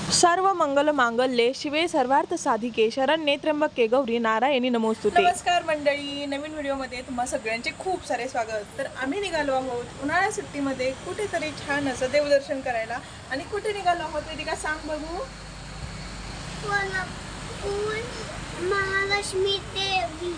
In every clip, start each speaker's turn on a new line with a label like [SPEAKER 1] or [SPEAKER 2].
[SPEAKER 1] सर्व मंगल मांगल्ये शिवे सर्वार्थ साधिके शरण्ये त्र्यंबके गौरी नारायणी नमोस्तुते।
[SPEAKER 2] नमस्कार मंडळी, नवीन व्हिडिओमध्ये तुम्हा सगळ्यांचे खूप सारे स्वागत। तर आम्ही निघालो आहोत उन्हाळ्या सुट्टीमध्ये कुठेतरी छान असं देवदर्शन करायला। आणि कुठे निघालो आहोत वेदिका सांग बघू?
[SPEAKER 3] कोल्हापूर महालक्ष्मी देवी।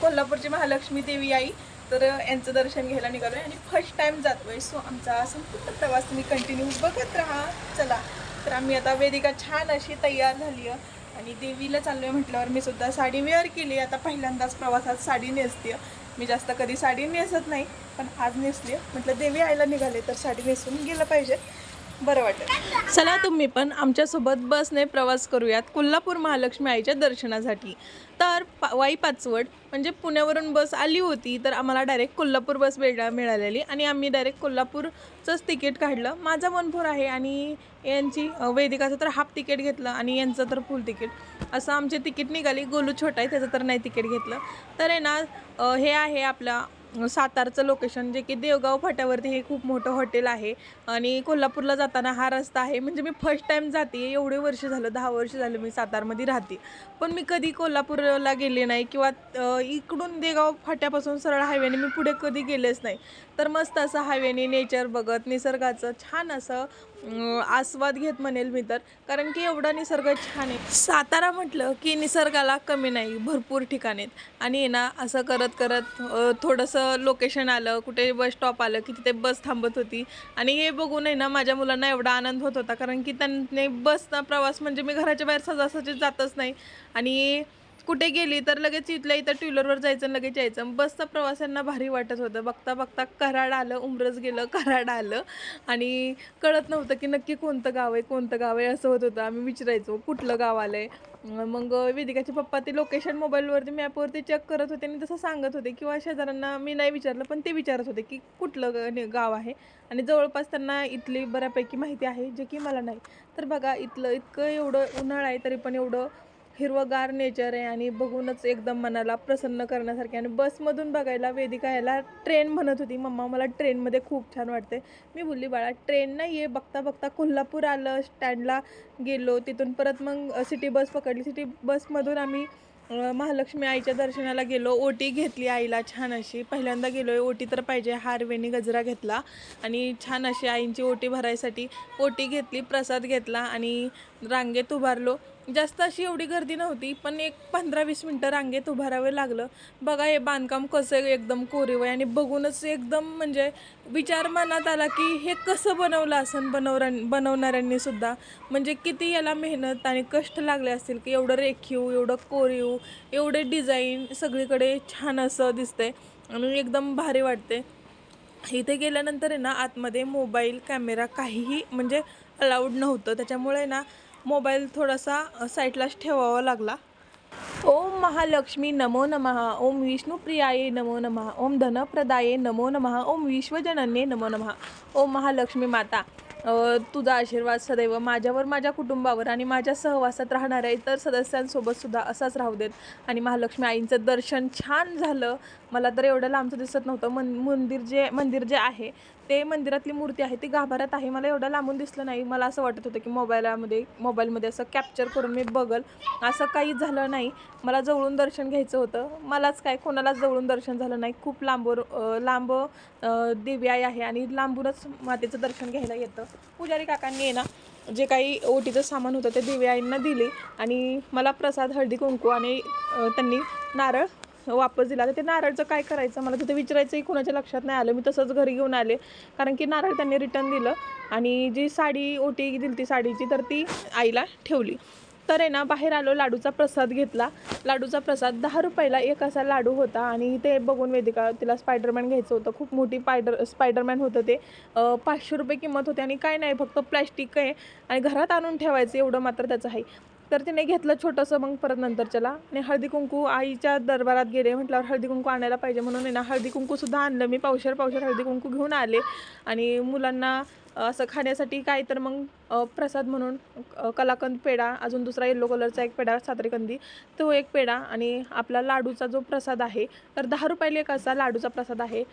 [SPEAKER 2] कोल्हापूरची महालक्ष्मी देवी आई, तर यांचं दर्शन घ्यायला निघालोय आणि फर्स्ट टाइम जातोय। सो आमचा संपूर्ण प्रवास तुम्ही कंटिन्यू बघत राहा। चला, तर आम्ही आता वेदिका छान अशी तयार झाली आहे आणि देवीला चाललोय म्हटल्यावर मी सुद्धा साडी वेअर केली। आता पहिल्यांदाच प्रवासात साडी नेसते। मी जास्त कधी साडी नेसत नाही, पण आज नेसली। म्हटलं देवी आईला निघाले तर साडी नेसून गेलं पाहिजे, बरं वाटतं। चला तुम्ही पण आमच्यासोबत बसने प्रवास करूयात कोल्हापूर महालक्ष्मी आईच्या दर्शनासाठी। तर वाई पाचवड म्हणजे पुण्यावरून बस आली होती, तर आम्हाला डायरेक्ट कोल्हापूर बस मिळालेली आणि आम्ही डायरेक्ट कोल्हापूरचंच तिकीट काढलं। माझा वनफोर आहे आणि यांची वेदिकाचं तर हाफ तिकीट घेतलं आणि यांचं तर फुल तिकीट, असं आमचे तिकीट निघाली। गोलू छोटा आहे, त्याचं तर नाही तिकीट घेतलं। तर आहे ना, हे आहे आपला सातारचं लोकेशन, जे की देवगाव फाट्यावरती हे खूप मोठं हॉटेल आहे आणि कोल्हापूरला जाताना हा रस्ता आहे। म्हणजे मी फर्स्ट टाइम जाते, एवढे वर्ष झालं, 10 वर्ष झालं मी सातारमध्ये राहते, पण मी कधी कोल्हापूरला गेले नाही किंवा इकडून देवगाव फाट्यापासून सरळ हायवेने मी पुढे कधी गेलेच नाही। तर मस्त असं हायवेने नेचर बघत, निसर्गाचं छान असं आस्वाद घेत म्हणेल मी तर, कारण की एवढा निसर्ग छान आहे। सातारा म्हटलं की निसर्गाला कमी नाही, भरपूर ठिकाण आहेत। आणि ना असं करत करत थोडंसं लोकेशन आलं, कुठे बस स्टॉप आलं की तिथे बस थांबत होती आणि हे बघून आहे ना माझ्या मुलांना एवढा आनंद होत होता, कारण की त्यांनी बसचा प्रवास म्हणजे मी घराच्या बाहेर सहजासहजी जातच नाही आणि कुठे गेली तर लगेच इथल्या इथं टू व्हीलरवर जायचं, लगेच यायचं। बसचा प्रवास यांना भारी वाटत होतं। बघता बघता कराड आलं, उमरज गेलं, कराड आलं आणि कळत नव्हतं की नक्की कोणतं गाव आहे, कोणतं गाव आहे असं होत होतं। आम्ही विचारायचो कुठलं गाव आलं आहे। मग वेदिकाचे पप्पा ते लोकेशन मोबाईलवरती मॅपवरती चेक करत होते आणि तसं सांगत होते, किंवा शेजाऱ्यांना मी नाही विचारलं पण ते विचारत होते की कुठलं गाव आहे, आणि जवळपास त्यांना इथली बऱ्यापैकी माहिती आहे, जे की मला नाही। तर बघा, इथलं इतकं एवढं उन्हाळा आहे तरी पण एवढं हिरवगार नेचर आहे आणि बघूनच एकदम मनाला प्रसन्न करण्यासारखे। आणि बसमधून बघायला वेदिका याला ट्रेन म्हणत होती, मम्मा मला ट्रेनमध्ये खूप छान वाटते। मी बोलली बाळा ट्रेन नाही आहे, बघता बघता कोल्हापूर आलं, स्टँडला गेलो, तिथून परत मग सिटी बस पकडली। सिटी बसमधून आम्ही महालक्ष्मी आईच्या दर्शनाला गेलो, ओटी घेतली आईला छान अशी, पहिल्यांदा गेलो आहे। ओटी तर पाहिजे, हार वेणी गजरा घेतला आणि छान अशी आईंची ओटी भरायसाठी ओटी घेतली, प्रसाद घेतला आणि रांगेत उभारलो। जास्त अशी एवढी गर्दी नव्हती, पण एक 15-20 मिनटं रांगेत उभारावं लागलं। बघा हे बांधकाम कसं एकदम कोरीव आहे आणि बघूनच एकदम म्हणजे विचार मनात आला की हे कसं बनवलं असेल बनवणाऱ्यांनी सुद्धा, म्हणजे किती याला मेहनत आणि कष्ट लागले असतील की एवढं रेखीव, एवढं कोरीव, एवढे डिझाईन सगळीकडे छान असं दिसतंय आणि एकदम भारी वाटते। इथे गेल्यानंतर आहे ना आतमध्ये मोबाईल कॅमेरा काहीही म्हणजे अलाउड नव्हतं, त्याच्यामुळे ना मोबाईल थोडासा साईडलाच ठेवावा लागला। ओम महालक्ष्मी नमो नमः, ओम विष्णुप्रियाये नमो नमः, ओम धनप्रदाये नमो नमः, ओम विश्वजनन्ये नमो नमः। ओम महालक्ष्मी माता, तुझा आशीर्वाद सदैव माझ्यावर, माझ्या कुटुंबावर आणि माझ्या सहवासात राहणाऱ्या इतर सदस्यांसोबत सुद्धा असाच राहू देत। आणि महालक्ष्मी आईंचं दर्शन छान झालं। मला तर एवढं लांबचं दिसत नव्हतं। मंदिर जे आहे ते, मंदिरातली मूर्ती आहे ती गाभाऱ्यात आहे, मला एवढं लांबून दिसलं नाही। मला असं वाटत होतं की मोबाईलमध्ये असं कॅप्चर करून मी बघल, असं काही झालं नाही। मला जवळून दर्शन घ्यायचं होतं, मलाच काय कोणालाच जवळून दर्शन झालं नाही। खूप लांब देवी आई आहे आणि लांबूनच मातेचं दर्शन घ्यायला येतं। पुजारी काकांनी ना जे काही ओटीचं सामान होतं ते देवी आईंना दिले आणि मला प्रसाद, हळदी कुंकू आणि त्यांनी नारळ वापस दिला। तर ते नारळचं काय करायचं मला तिथे विचारायचंही कोणाच्या लक्षात नाही आलं। मी तसंच घरी घेऊन आले, कारण की नारळ त्यांनी रिटर्न दिलं आणि जी साडी ओटी दिली ती साडीची, तर ती आईला ठेवली। तर आहे ना बाहेर आलो, लाडूचा प्रसाद घेतला। लाडूचा प्रसाद 10 रुपयाला एक असा लाडू होता आणि ते बघून वेदिका, तिला स्पायडरमॅन घ्यायचं होतं, खूप मोठी स्पायडरमॅन होतं ते, 500 रुपये किंमत होती आणि काय नाही, फक्त प्लॅस्टिक आहे आणि घरात आणून ठेवायचं एवढं मात्र त्याचं आहे। तर तिने घेतलं छोटंसं, मग परत नंतरच्याला आणि हळदी कुंकू आईच्या दरबारात गेले म्हटल्यावर हळदी कुंकू आणायला पाहिजे, म्हणून आहे ना हळदी कुंकूसुद्धा आणलं मी, पावशेर हळदी कुंकू घेऊन आले। आणि मुलांना असं खाण्यासाठी काय तर मग प्रसाद म्हणून कलाकंद पेढा, अजून दुसरा येलो कलरचा एक पेढा सातरेकंदी, तो एक पेढा आणि आपला लाडूचा जो प्रसाद आहे, तर 10 रुपयाला एक असा लाडूचा प्रसाद आहे।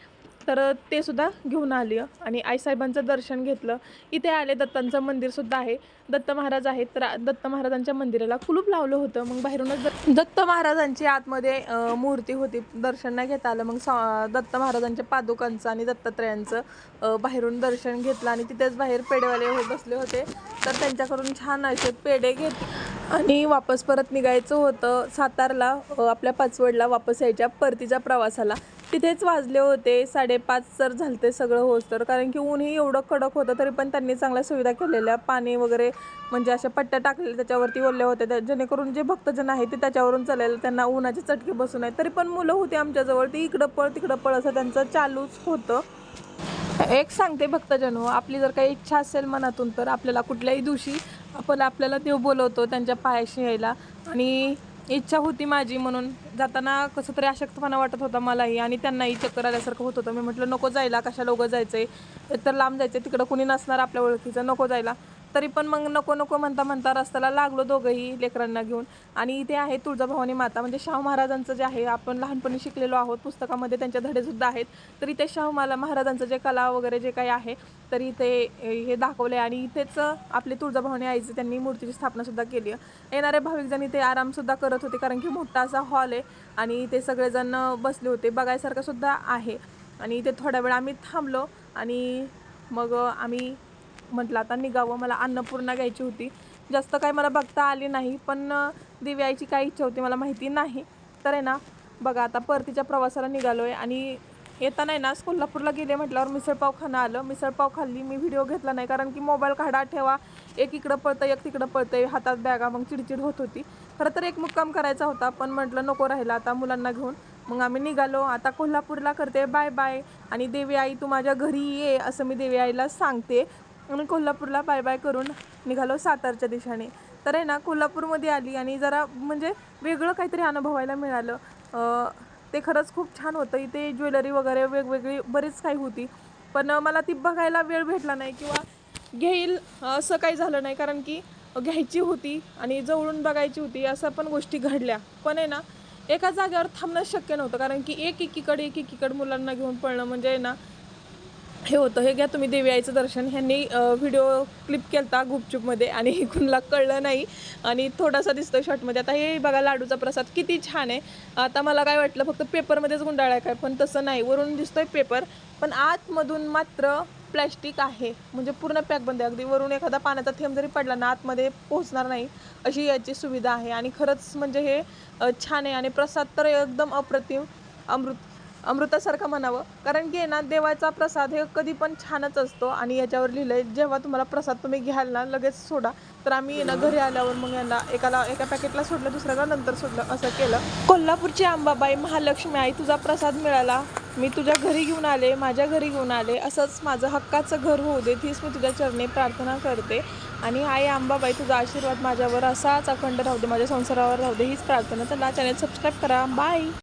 [SPEAKER 1] तर ते सुद्धा घेऊन आली आणि आईसाहेबांचं दर्शन घेतलं. इथे आले दत्तांचं मंदिरसुद्धा आहे, दत्त महाराज आहेत. तर दत्त महाराजांच्या मंदिराला कुलूप लावलं होतं. मग बाहेरूनच दत्त महाराजांची आतमध्ये मूर्ती होती, दर्शन नाही घेता आलं. मग दत्त महाराजांच्या पादुकांचं आणि दत्तात्रयांचं बाहेरून दर्शन घेतलं आणि तिथेच बाहेर पेढेवाले बसले होते. तर त्यांच्याकडून छान असे पेढे घेतले आणि वापस परत निघायचं होतं सातारला. आपल्या पाचवडला वापस यायच्या परतीच्या प्रवासाला तिथेच वाजले होते 5:30 तर झालते सगळं होस तर, कारण की ऊनही एवढं कडक होतं. तरी पण त्यांनी चांगल्या सुविधा केलेल्या, पाणी वगैरे म्हणजे अशा पट्ट्या टाकलेल्या त्याच्यावरती ओरले होते, जेणेकरून जे भक्तजन आहेत ते त्याच्यावरून चालायला त्यांना उन्हाचे चटके बसू नये. तरी पण मुलं होती आमच्याजवळ, ती इकडं पळ तिकडं पळ असं त्यांचं चालूच होतं. एक सांगते भक्तजन हो, आपली जर काही इच्छा असेल मनातून तर आपल्याला कुठल्याही दिवशी आपल्याला देव बोलवतो त्यांच्या पायाशी यायला. आणि इच्छा होती माझी, म्हणून जाताना कसं तरी अशक्तपणा वाटत होता मलाही आणि त्यांनाही चक्कर आल्यासारखं होत होतं. मी म्हटलं नको जायला, कशाला उगं जायचं आहे, एकतर लांब जायचं आहे, तिकडं कुणी नसणार आपल्या ओळखीचं, नको जायला. तरी पण मग नको नको म्हणता म्हणता रस्त्याला लागलो दोघंही लेकरांना घेऊन. आणि इथे आहे तुळजाभवानी माता, म्हणजे शाहू महाराजांचं जे आहे आपण लहानपणी शिकलेलो आहोत, पुस्तकामध्ये त्यांच्या धडेसुद्धा आहेत. तर इथे शाहू महाराजांचं जे कला वगैरे जे काही आहे तर इथे हे दाखवलं आहे. आणि इथेच आपली तुळजाभवानी आईची त्यांनी मूर्तीची स्थापनासुद्धा केली आहे. येणारे भाविकजण इथे आरामसुद्धा करत होते, कारण की मोठा असा हॉल आहे आणि इथे सगळेजण बसले होते, बघायसारखं सुद्धा आहे. आणि इथे थोड्या वेळ आम्ही थांबलो आणि मग आम्ही म्हटलं आता निघावं. मला अन्नपूर्णा घ्यायची होती, जास्त काही मला बघता आली नाही, पण देवी आईची काय इच्छा होती मला माहिती नाही. तर आहे ना बघा, आता परतीच्या प्रवासाला निघालो आहे आणि येताना आहे ना कोल्हापूरला गेले म्हटल्यावर मिसळपाव खाणं आलं. मिसळपाव खाल्ली, मी व्हिडिओ घेतला नाही कारण की मोबाईल काढा ठेवा, एक इकडं पळतं एक तिकडं पळतं, हातात बॅगा, मग चिडचिड होत होती. खरं तर एक मुक्काम करायचा होता, पण म्हटलं नको राहिला आता मुलांना घेऊन. मग आम्ही निघालो. आता कोल्हापूरला करते बाय बाय आणि देवी आई तू माझ्या घरी ये असं मी देवी आईला सांगते. म्हणून कोल्हापूरला बाय बाय करून निघालो सातारच्या दिशेने. तर आहे ना कोल्हापूरमध्ये आली आणि जरा म्हणजे वेगळं काहीतरी अनुभवायला मिळालं. ते खरंच खूप छान होतं. इथे ज्वेलरी वगैरे वेगवेगळी बरीच काही होती, पण मला ती बघायला वेळ भेटला नाही किंवा घेईल असं काही झालं नाही, कारण की घ्यायची होती आणि जवळून बघायची होती, असं पण गोष्टी घडल्या. पण आहे ना एका जागेवर थांबणं शक्य नव्हतं, कारण की एकीकडे मुलांना घेऊन पळणं म्हणजे ना हे होतं. हे घ्या तुम्ही देवी आईचं दर्शन. ह्यांनी व्हिडिओ क्लिप केलता गुपचूपमध्ये आणि कुणाला कळलं नाही आणि थोडासा दिसतोय शॉर्टमध्ये. आता हे बघा लाडूचा प्रसाद किती छान आहे. आता मला काय वाटलं फक्त पेपरमध्येच गुंडाळा काय, पण तसं नाही, वरून दिसतोय पेपर पण आतमधून मात्र प्लॅस्टिक आहे, म्हणजे पूर्ण पॅक बंद आहे. अगदी वरून एखादा पाण्याचा थेंब जरी पडला ना आतमध्ये पोहोचणार नाही अशी याची सुविधा आहे. आणि खरंच म्हणजे हे छान आहे आणि प्रसाद तर एकदम अप्रतिम, अमृतासारखं म्हणावं. कारण की ना देवाचा प्रसाद हे कधी पण छानच असतो. आणि याच्यावर लिहिलं आहे जेव्हा तुम्हाला प्रसाद तुम्ही घ्याल ना लगेच सोडा. तर आम्ही ना घरी आल्यावर मग यांना एका पॅकेटला सोडलं, दुसऱ्याला नंतर सोडलं, असं केलं. कोल्हापूरची अंबाबाई महालक्ष्मी आई तुझा प्रसाद मिळाला, मी तुझ्या घरी घेऊन आले, माझ्या घरी घेऊन आले, असंच माझं हक्काचं घर होऊ दे हीच मी तुझ्या चरणी प्रार्थना करते. आणि आई अंबाबाई तुझा आशीर्वाद माझ्यावर असाच अखंड राहू दे, माझ्या संसारावर राहू दे हीच प्रार्थना. तर चॅनल सबस्क्राईब करा. बाय.